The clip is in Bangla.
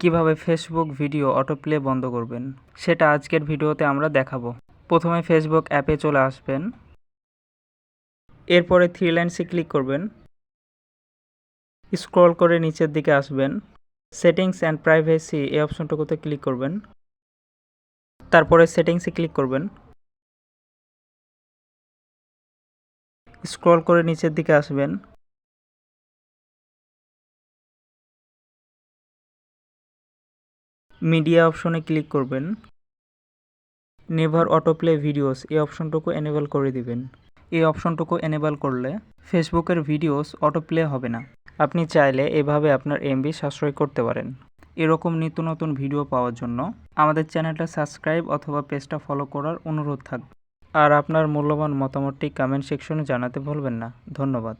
কিভাবে ফেসবুক ভিডিও অটোপ্লে বন্ধ করবেন সেটা আজকের ভিডিওতে আমরা দেখাবো। প্রথমে ফেসবুক অ্যাপে চলে আসবেন, এরপরে থ্রি লাইনসে ক্লিক করবেন, স্ক্রল করে নিচের দিকে আসবেন, সেটিংস অ্যান্ড প্রাইভেসি এই অপশনটুকুতে ক্লিক করবেন, তারপরে সেটিংসে ক্লিক করবেন, স্ক্রল করে নিচের দিকে আসবেন, মিডিয়া অপশনে ক্লিক করবেন, নেভার অটোপ্লে ভিডিওস এই অপশনটুকু এনেবল করে দিবেন। এই অপশনটুকু এনেবল করলে ফেসবুকের ভিডিওস অটোপ্লে হবে না। আপনি চাইলে এভাবে আপনার এমবি সাশ্রয় করতে পারেন। এরকম নিত্য নতুন ভিডিও পাওয়ার জন্য আমাদের চ্যানেলটা সাবস্ক্রাইব অথবা পেজটা ফলো করার অনুরোধ থাকবে। আর আপনার মূল্যবান মতামতটি কমেন্ট সেকশনে জানাতে ভুলবেন না। ধন্যবাদ।